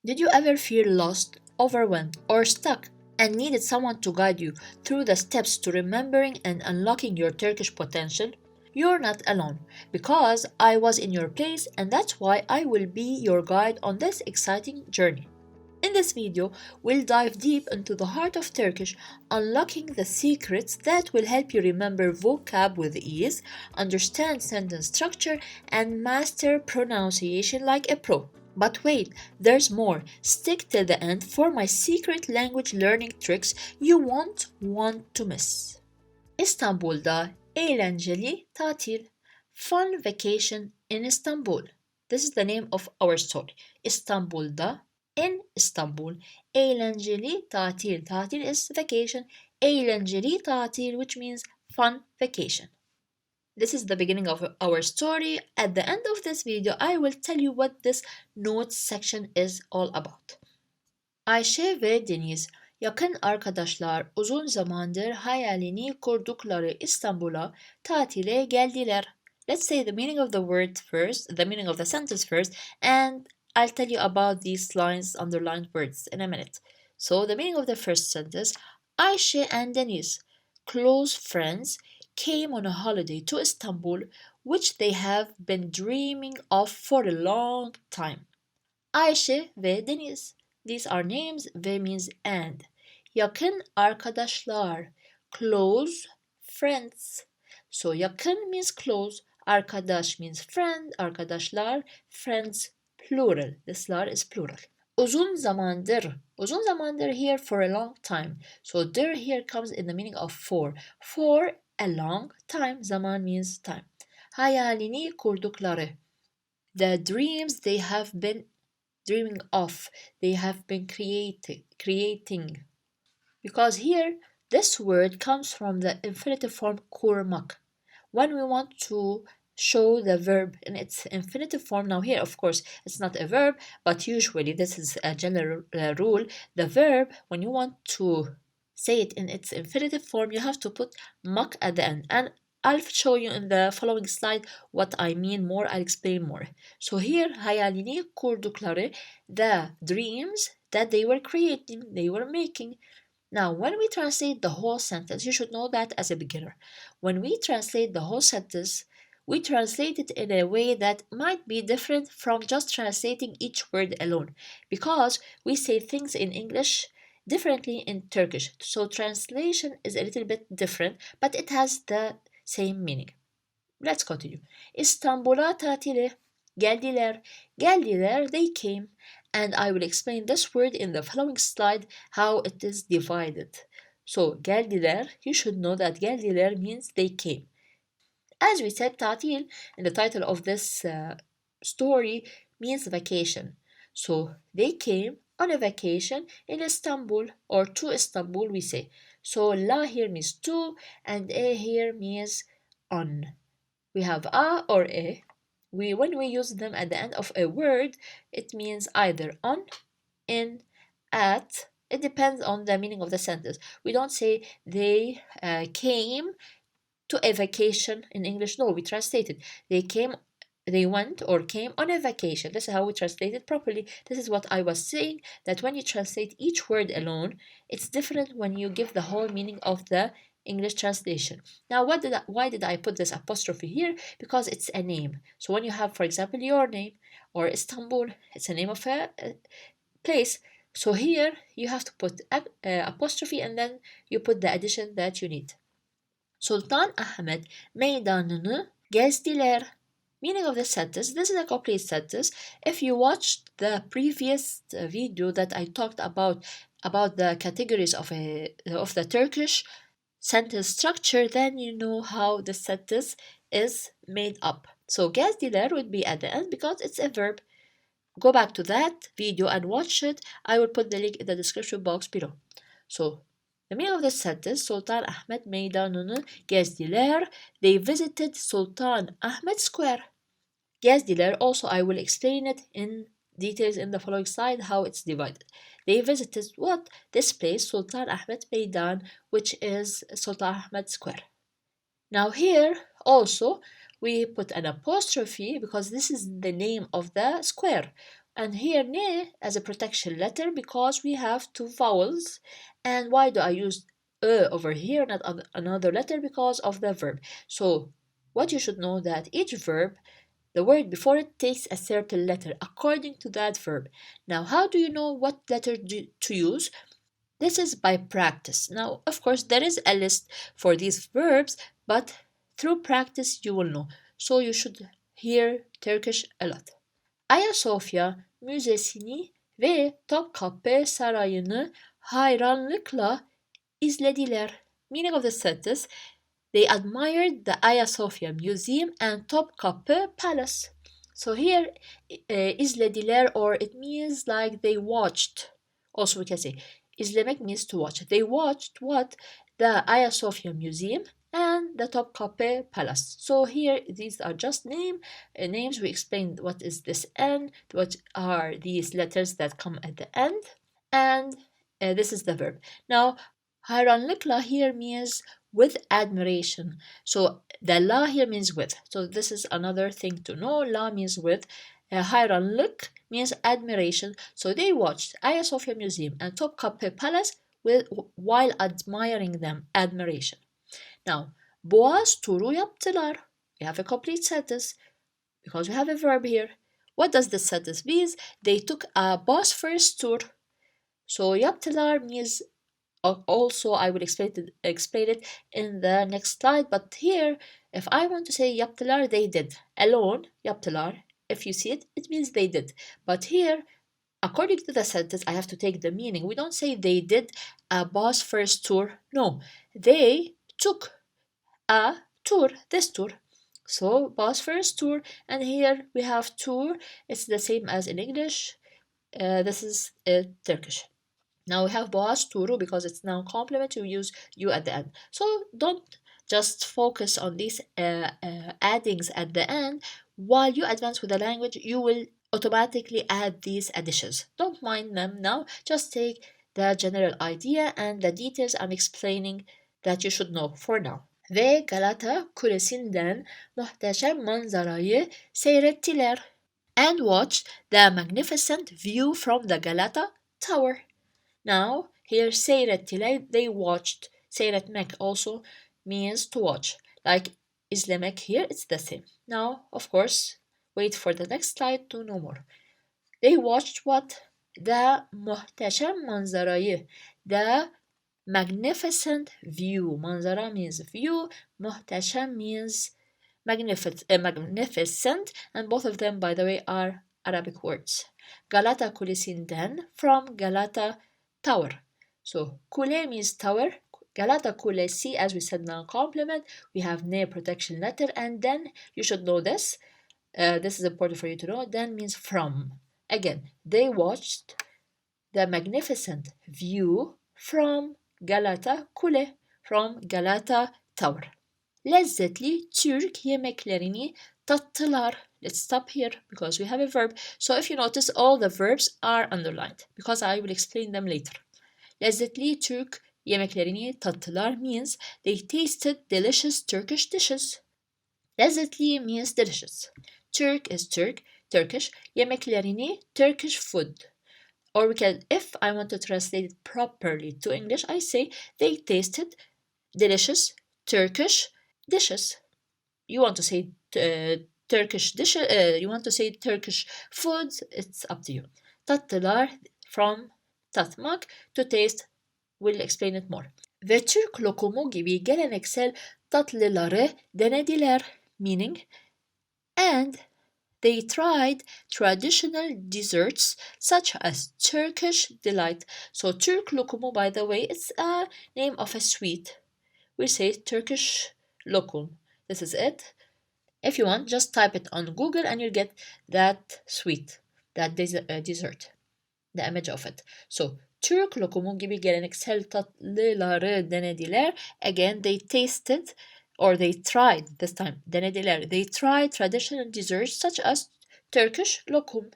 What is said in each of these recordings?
Did you ever feel lost, overwhelmed, or stuck and needed someone to guide you through the steps to remembering and unlocking your Turkish potential? You're not alone because I was in your place, and that's why I will be your guide on this exciting journey. In this video, we'll dive deep into the heart of Turkish, unlocking the secrets that will help you remember vocab with ease, understand sentence structure, and master pronunciation like a pro. But wait, there's more. Stick till the end for my secret language learning tricks you won't want to miss. İstanbul'da eğlenceli tatil. Fun vacation in Istanbul. This is the name of our story. İstanbul'da, in Istanbul, eğlenceli tatil. Tatil is vacation. Eğlenceli tatil, which means fun vacation. This is the beginning of our story. At the end of this video, I will tell you what this notes section is all about. Ayşe ve Deniz, yakın arkadaşlar, uzun zamandır hayalini kurdukları İstanbul'a tatile geldiler. Let's say the meaning of the word first, the meaning of the sentence first, and I'll tell you about these lines, underlined words, in a minute. So the meaning of the first sentence, Ayşe and Deniz, close friends, came on a holiday to Istanbul, which they have been dreaming of for a long time. Ayşe ve Deniz. These are names. Ve means and. Yakın arkadaşlar. Close friends. So yakın means close. Arkadaş means friend. Arkadaşlar. Friends plural. This lar is plural. Uzun zamandır. Uzun zamandır here for a long time. So there here comes in the meaning of for. For a long time. Zaman means time. Hayalini kurdukları. The dreams they have been dreaming of, they have been creating. Because here, this word comes from the infinitive form kurmak. When we want to show the verb in its infinitive form, now here, of course, it's not a verb, but usually this is a general rule. The verb, when you want to say it in its infinitive form, you have to put mak at the end. And I'll show you in the following slide what I mean more. I'll explain more. So here, hayalini kurdukları, the dreams that they were creating, they were making. Now, when we translate the whole sentence, you should know that as a beginner. When we translate the whole sentence, we translate it in a way that might be different from just translating each word alone, because we say things in English differently in Turkish. So translation is a little bit different, but it has the same meaning. Let's continue. İstanbul'a tatile geldiler. Geldiler, they came. And I will explain this word in the following slide how it is divided. So geldiler, you should know that geldiler means they came. As we said, tatil in the title of this story means vacation. So they came on a vacation in Istanbul, or to Istanbul we say. So la here means to and a here means on. We have a or a. When we use them at the end of a word, it means either on, in, at. It depends on the meaning of the sentence. We don't say they came to a vacation in English. No, we translate it. They went or came on a vacation. This is how we translate it properly. This is what I was saying, that when you translate each word alone, it's different when you give the whole meaning of the English translation. Now, why did I put this apostrophe here? Because it's a name. So when you have, for example, your name or Istanbul, it's a name of a place. So here you have to put apostrophe and then you put the addition that you need. Sultan Ahmet meydanını gezdiler. Meaning of the sentence, this is a complete sentence. If you watched the previous video that I talked about the categories of the Turkish sentence structure, then you know how the sentence is made up. So gezdiler would be at the end because it's a verb. Go back to that video and watch it. I will put the link in the description box below. So the meaning of the sentence, Sultan Ahmet meydanını gezdiler. They visited Sultan Ahmet Square. Gezdiler, also I will explain it in details in the following slide how it's divided. They visited what? This place, Sultan Ahmet Meydan, which is Sultan Ahmet Square. Now here also we put an apostrophe because this is the name of the square. And here ne as a protection letter because we have two vowels. And why do I use over here, not another letter? Because of the verb. So what you should know that each verb, the word before it takes a certain letter according to that verb. Now, how do you know what letter to use? This is by practice. Now, of course, there is a list for these verbs, but through practice you will know. So you should hear Turkish a lot. Ayasofya Müzesi'ni ve Topkapı Sarayı'nı hayranlıkla izlediler. Meaning of the sentence, they admired the Ayasofya Museum and Topkapı Palace. So here, izlediler, or it means like they watched. Also we can say, izlemek means to watch. They watched what? The Ayasofya Museum and the Topkapı Palace. So here, these are just names. We explained what is this N, what are these letters that come at the end, and this is the verb. Now, hayranlıkla here means with admiration. So the la here means with. So this is another thing to know. La means with. Hayranlık means admiration. So they watched Ayasofya Museum and Topkapı Palace while admiring them. Admiration. Now, Boğaz turu yaptılar. We have a complete sentence because we have a verb here. What does this sentence mean? They took a Bosphorus tour. So yaptılar means also I will explain it in the next slide. But here, if I want to say yaptılar, they did. Alone, yaptılar. If you see it, it means they did. But here, according to the sentence, I have to take the meaning. We don't say they did a Bosphorus tour. No, they took a tour, this tour. So Bosphorus tour, and here we have tour. It's the same as in English. This is Turkish. Now we have Boğaz turu because it's now complement. You use you at the end. So don't just focus on these addings at the end. While you advance with the language, you will automatically add these additions. Don't mind them now. Just take the general idea and the details I'm explaining that you should know for now. Ve Galata Kulesi'nden muhteşem manzarayı seyrettiler. And watched the magnificent view from the Galata Tower. Now, here seyrettiler, they watched. Seyretmek also means to watch. Like izlemek here, it's the same. Now, of course, wait for the next slide to know more. They watched what? The muhteşem manzarayı. The magnificent view. Manzara means view. Muhteşem means magnificent. And both of them, by the way, are Arabic words. Galata Kulesi'nden, from Galata Tower. So kule means tower. Galata Kulesi, as we said now, complement. We have ne protection letter, and then you should know this. This is important for you to know. Then means from. Again, they watched the magnificent view from Galata Kule, from Galata Tower. Lezzetli Türk yemeklerini tattılar. Let's stop here because we have a verb. So if you notice, all the verbs are underlined because I will explain them later. Lezzetli Türk yemeklerini tattılar means they tasted delicious Turkish dishes. Lezzetli means delicious. Türk is Turkish. Yemeklerini, Turkish food. Or we can, if I want to translate it properly to English, I say they tasted delicious Turkish dishes. You want to say Turkish dishes, you want to say Turkish foods, it's up to you. Tattılar, from tatmak, to taste, we'll explain it more. Ve Türk lokumu gibi geleneksel tatlıları denediler, meaning, and they tried traditional desserts such as Turkish delight. So Türk lokumu, by the way, it's a name of a sweet. We say Turkish lokum. This is it. If you want, just type it on Google and you'll get that sweet, that dessert, the image of it. So Türk lokumu gibi geleneksel tatlıları denediler. Again, they tasted, or they tried this time. Denediler. They tried traditional desserts such as Turkish lokum.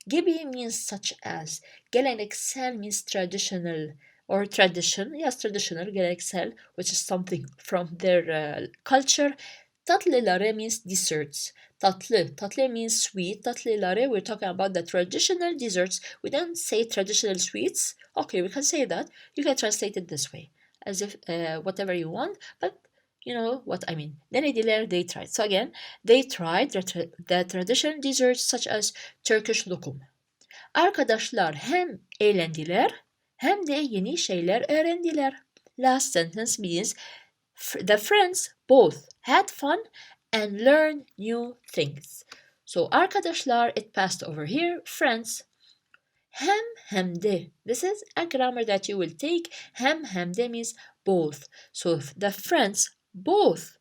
Gibi means such as. Geleneksel means traditional or tradition. Yes, traditional, geleneksel, which is something from their culture. Tatlıları means desserts. Tatlı means sweet. Tatlıları, we're talking about the traditional desserts. We don't say traditional sweets. Okay, we can say that. You can translate it this way, as if whatever you want, but you know what I mean. Denediler, they tried. So again, they tried the traditional desserts such as Turkish lokum. Arkadaşlar hem eğlendiler hem de yeni şeyler öğrendiler. Last sentence means the friends both had fun and learned new things. So arkadaşlar, it passed over here. Friends. Hem de. This is a grammar that you will take. Hem de means both. So the friends both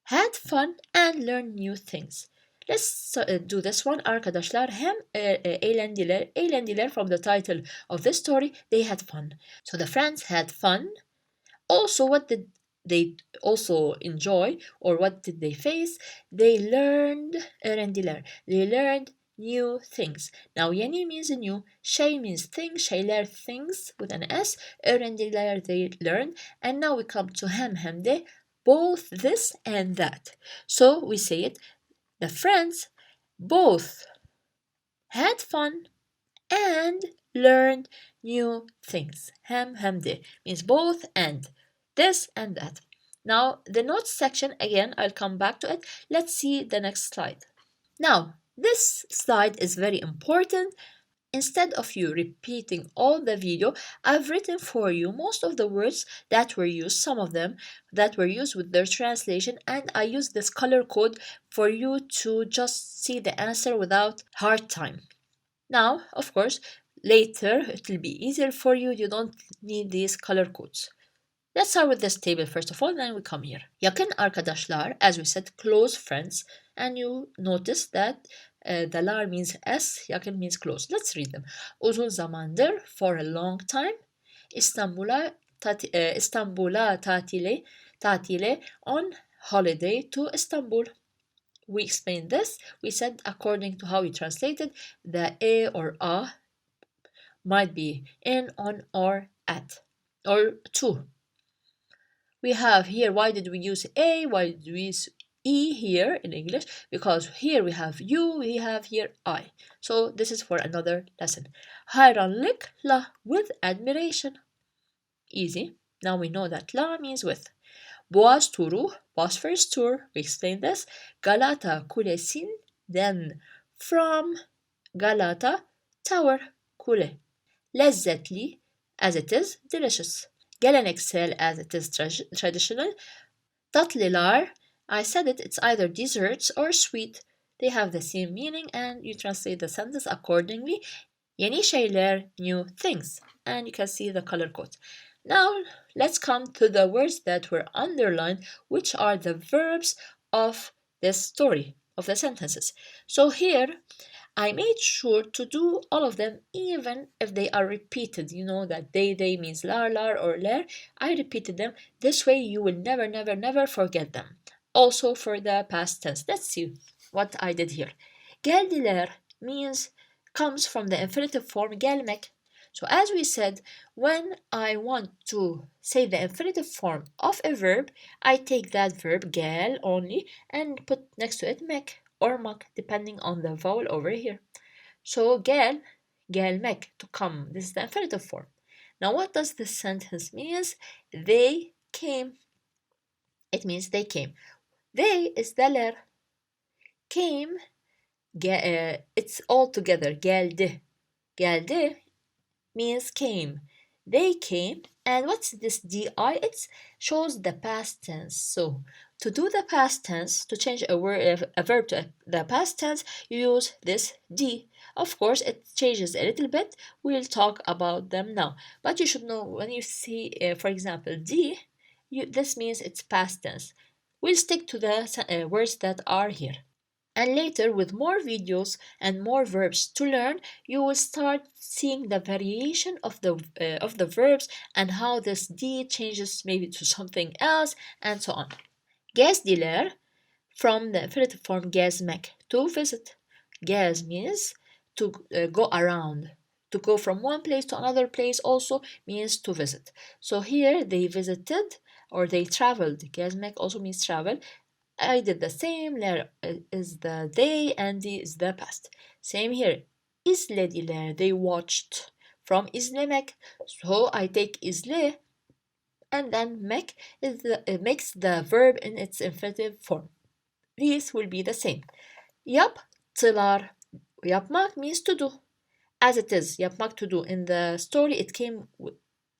had fun and learned new things. Let's do this one. Arkadaşlar hem eğlendiler. Eğlendiler from the title of this story. They had fun. So the friends had fun. Also, what did they also enjoy, or what did they face? They learned öğrendiler. They learned new things. Now yeni means new, şey means thing, şeyler things with an S, öğrendiler they learned, and now we come to hem de, both this and that. So we say it, the friends both had fun and learned new things. Hem de means both and. This and that. Now, the notes section, again, I'll come back to it. Let's see the next slide. Now, this slide is very important. Instead of you repeating all the video, I've written for you most of the words that were used, some of them that were used with their translation, and I use this color code for you to just see the answer without hard time. Now, of course, later it will be easier for you. You don't need these color codes. Let's start with this table first of all, then we come here. Yakın arkadaşlar, as we said, close friends. And you notice that the lar means S, yakın means close. Let's read them. Uzun zamandır, for a long time. İstanbul'a tatile, on holiday to Istanbul. We explained this. We said according to how we translated, the a or a might be in, on, or at, or to. We have here, why did we use a, why did we use e here in English? Because here we have you, we have here I. So this is for another lesson. Hayranlıkla, with admiration. Easy. Now we know that la means with. Boğaz turu, Bosphorus tour, we explained this. Galata Kulesi'nden, from Galata Tower, kule. Lezzetli, as it is, delicious. Geleneksel, as it is traditional. Tatlılar, I said it, it's either desserts or sweet. They have the same meaning and you translate the sentence accordingly. Yeni şeyler, new things. And you can see the color codes. Now, let's come to the words that were underlined, which are the verbs of this story, of the sentences. So here, I made sure to do all of them even if they are repeated. You know that they means lar, or ler. I repeated them. This way you will never forget them. Also for the past tense. Let's see what I did here. Geldiler comes from the infinitive form gelmek. So as we said, when I want to say the infinitive form of a verb, I take that verb gel only and put next to it mek or mak, depending on the vowel over here. So gelmek, to come. This is the infinitive form. Now what does this sentence mean? They came. It means they came. They is the ler. Came, it's all together. Geldi. Geldi means came. They came. And what's this di? It shows the past tense. So to do the past tense, to change a verb to the past tense, you use this di. Of course, it changes a little bit. We'll talk about them now. But you should know when you see, for example, di, this means it's past tense. We'll stick to the words that are here. And later, with more videos and more verbs to learn, you will start seeing the variation of the verbs and how this D changes maybe to something else and so on. Gezdiler, from the infinitive form gezmek, to visit. Gez means to go around. To go from one place to another place also means to visit. So here they visited or they traveled. Gezmek also means travel. I did the same. Ler is the they and the is the past. Same here. İzlediler, they watched. From izlemek. So I take izle and then mek it makes the verb in its infinitive form. These will be the same. Yaptılar. Yapmak means to do. As it is, yapmak to do. In the story, it came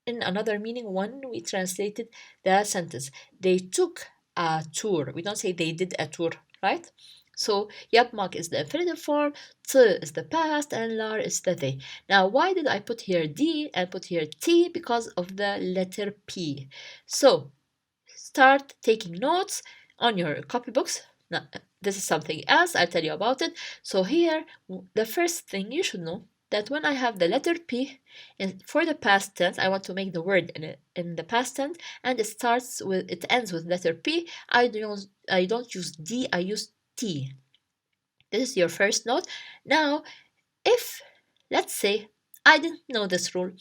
in another meaning when we translated the sentence. They took a tour. We don't say they did a tour, right? So yapmak is the infinitive form, t is the past, and lar is the they. Now, why did I put here d and put here t? Because of the letter p. So start taking notes on your copybooks. Now, this is something else. I'll tell you about it. So here, the first thing you should know that when I have the letter P for the past tense, I want to make the word in the past tense, and it ends with letter P. I don't use D, I use T. This is your first note. Now, if let's say I didn't know this rule,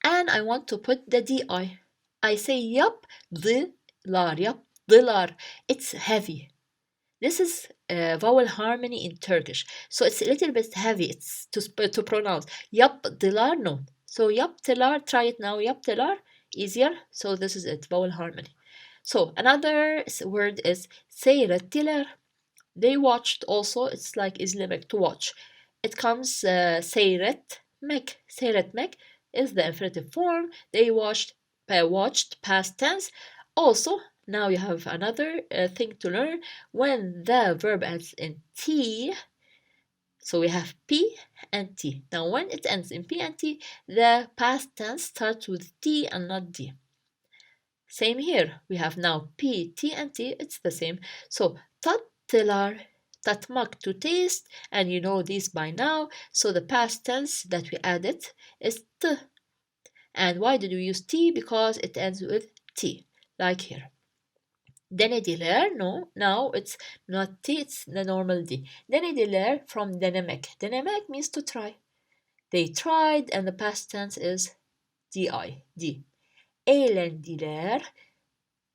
and I want to put the DI, I say yaptılar, yaptılar. It's heavy. This is vowel harmony in Turkish. So it's a little bit heavy. It's to pronounce. Yaptılar, no. So yaptılar, try it now. Yaptılar, easier. So this is it, vowel harmony. So another word is seyrettiler. They watched also. It's like izlemek, to watch. It comes seyretmek. Seyretmek is the infinitive form. They watched past tense. Also, now you have another thing to learn. When the verb ends in T, so we have P and T. Now, when it ends in P and T, the past tense starts with T and not D. Same here. We have now P, T, and T. It's the same. So, tattılar, tatmak, to taste. And you know this by now. So, the past tense that we added is T. And why did we use T? Because it ends with T, like here. Denediler, no, now it's not T, it's the normal D. Denediler from denemek. Denemek means to try. They tried, and the past tense is di, D. Eğlendiler,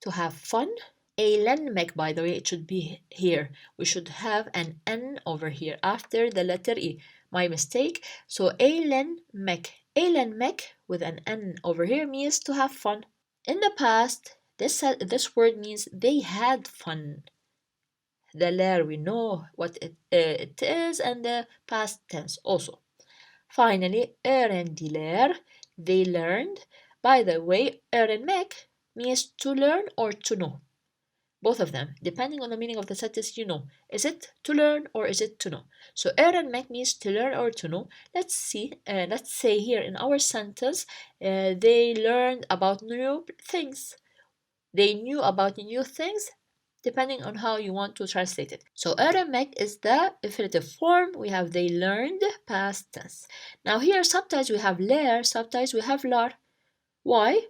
to have fun. Eğlenmek, by the way, it should be here. We should have an N over here after the letter E. My mistake. So eğlenmek. Eğlenmek with an N over here means to have fun. In the past, this word means they had fun. The ler, we know what it is, and the past tense also. Finally, öğrendiler, they learned. By the way, öğrenmek means to learn or to know. Both of them, depending on the meaning of the sentence, you know. Is it to learn or is it to know? So öğrenmek means to learn or to know. Let's say here in our sentence, they learned about new things. They knew about new things, depending on how you want to translate it. So öğrenmek is the infinitive form. We have they learned, past tense. Now here sometimes we have ler, sometimes we have lar. Why?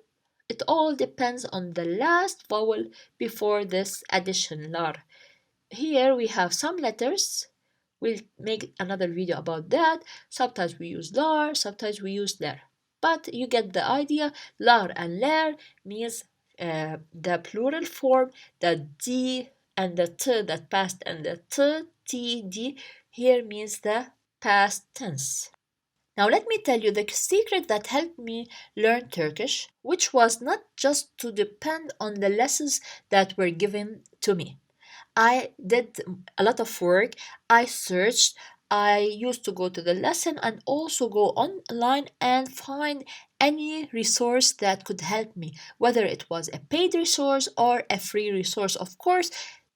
It all depends on the last vowel before this addition, lar. Here we have some letters. We'll make another video about that. Sometimes we use lar, sometimes we use ler. But you get the idea. Lar and ler means the plural form, the D and the T that past, and the T, D here means the past tense. Now let me tell you the secret that helped me learn Turkish, which was not just to depend on the lessons that were given to me. I did a lot of work. I searched. I used to go to the lesson and also go online and find any resource that could help me, whether it was a paid resource or a free resource, of course.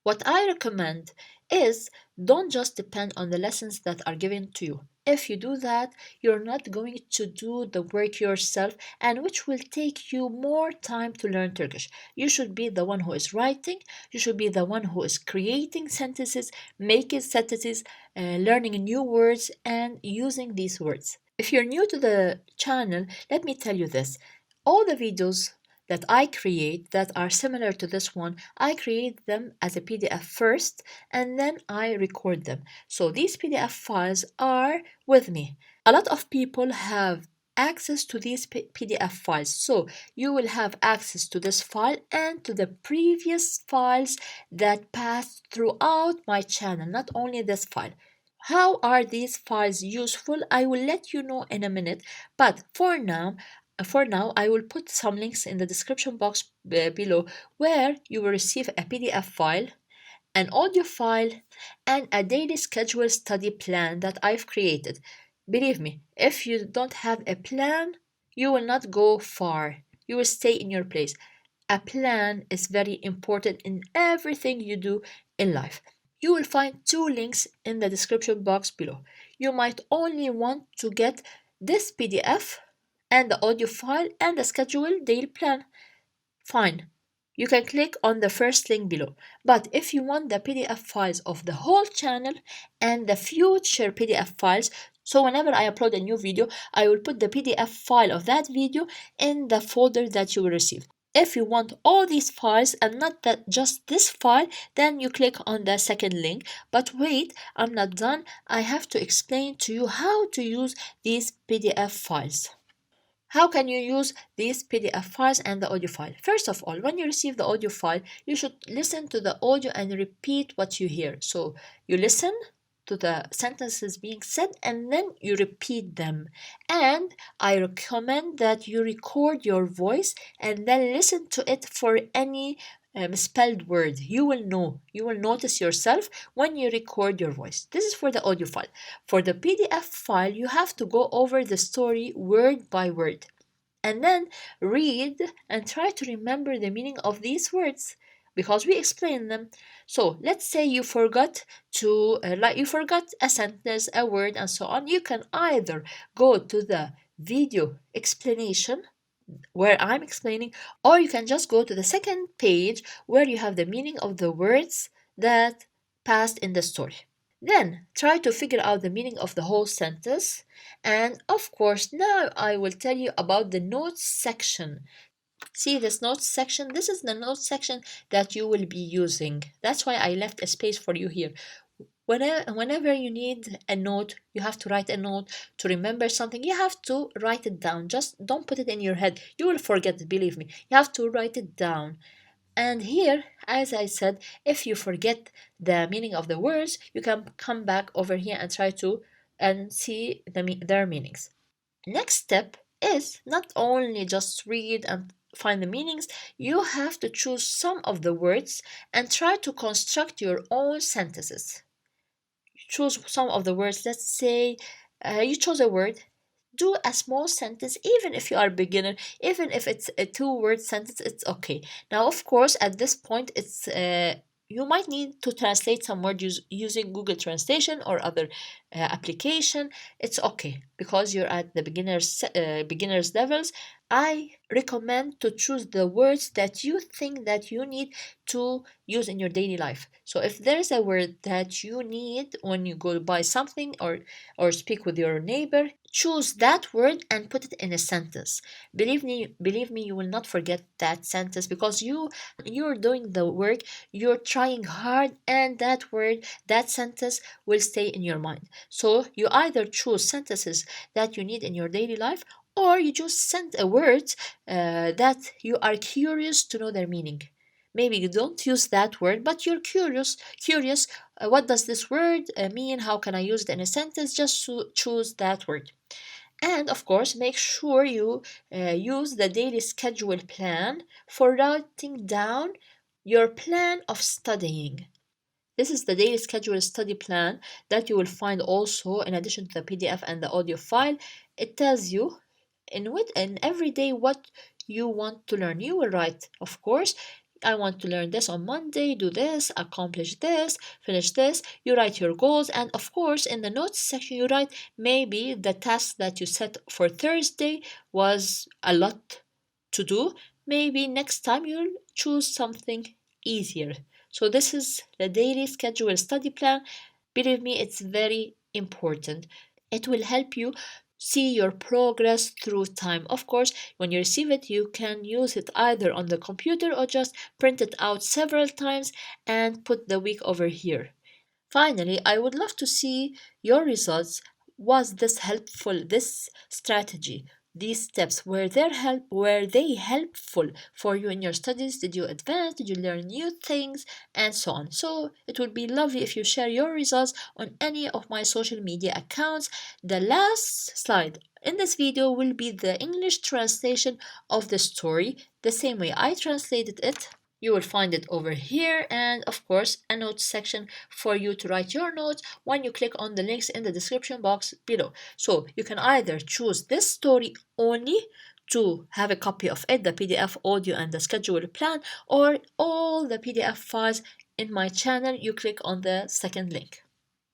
What I recommend is don't just depend on the lessons that are given to you. If you do that, you're not going to do the work yourself, and which will take you more time to learn Turkish. You should be the one who is writing, you should be the one who is creating sentences, making sentences, learning new words, and using these words. If you're new to the channel, let me tell you this. All the videos that I create that are similar to this one, I create them as a PDF first and then I record them. So these PDF files are with me. A lot of people have access to these PDF files. So you will have access to this file and to the previous files that passed throughout my channel, not only this file. How are these files useful? I will let you know in a minute, but for now, I will put some links in the description box below where you will receive a PDF file, an audio file, and a daily schedule study plan that I've created. Believe me, if you don't have a plan, you will not go far. You will stay in your place. A plan is very important in everything you do in life. You will find two links in the description box below. You might only want to get this PDF and the audio file and the schedule daily plan. Fine. You can click on the first link below. But if you want the PDF files of the whole channel and the future PDF files, so whenever I upload a new video, I will put the PDF file of that video in the folder that you will receive. If you want all these files and not that just this file, then you click on the second link. But wait, I'm not done. I have to explain to you how to use these PDF files. How can you use these PDF files and the audio file? First of all, when you receive the audio file, you should listen to the audio and repeat what you hear. So you listen to the sentences being said and then you repeat them. And I recommend that you record your voice and then listen to it for any misspelled word. You will know, you will notice yourself when you record your voice. This is for the audio file. For the PDF file, you have to go over the story word by word and then read and try to remember the meaning of these words because we explain them. So let's say you forgot you forgot a sentence, a word, and so on. You can either go to the video explanation where I'm explaining, or you can just go to the second page where you have the meaning of the words that passed in the story. Then try to figure out the meaning of the whole sentence. And of course, now I will tell you about the notes section. See this notes section? This is the notes section that you will be using. That's why I left a space for you here. Whenever you need a note, you have to write a note to remember something. You have to write it down. Just don't put it in your head. You will forget it, believe me. You have to write it down. And here, as I said, if you forget the meaning of the words, you can come back over here and try to and see their meanings. Next step is not only just read and find the meanings, you have to choose some of the words and try to construct your own sentences. Choose some of the words. Let's say you chose a word. Do a small sentence, even if you are a beginner, even if it's a two-word sentence, it's okay. Now, of course, at this point, it's you might need to translate some words using Google Translation or other application. It's okay because you're at the beginners levels. I recommend to choose the words that you think that you need to use in your daily life. So if there's a word that you need when you go buy something or speak with your neighbor, choose that word and put it in a sentence. Believe me, you will not forget that sentence because you're doing the work, you're trying hard, and that word, that sentence will stay in your mind. So you either choose sentences that you need in your daily life, or you just send a word that you are curious to know their meaning. Maybe you don't use that word, but you're curious. What does this word mean? How can I use it in a sentence? Just choose that word. And of course, make sure you use the daily schedule plan for writing down your plan of studying. This is the daily schedule study plan that you will find also in addition to the PDF and the audio file. It tells you in every day what you want to learn. You will write, of course, I want to learn this on Monday, do this, accomplish this, finish this. You write your goals, and of course, in the notes section, you write maybe the task that you set for Thursday was a lot to do. Maybe next time you'll choose something easier. So, this is the daily schedule study plan. Believe me, it's very important. It will help you see your progress through time. Of course, when you receive it, you can use it either on the computer or just print it out several times and put the week over here. Finally, I would love to see your results. Was this helpful, this strategy? these steps? Were they helpful for you in your studies? Did you advance? Did you learn new things? And so on. So it would be lovely if you share your results on any of my social media accounts. The last slide in this video will be the English translation of the story, the same way I translated it. You will find it over here, and of course a notes section for you to write your notes when you click on the links in the description box below. So you can either choose this story only to have a copy of it, the PDF audio and the schedule plan, or all the PDF files in my channel. You click on the second link.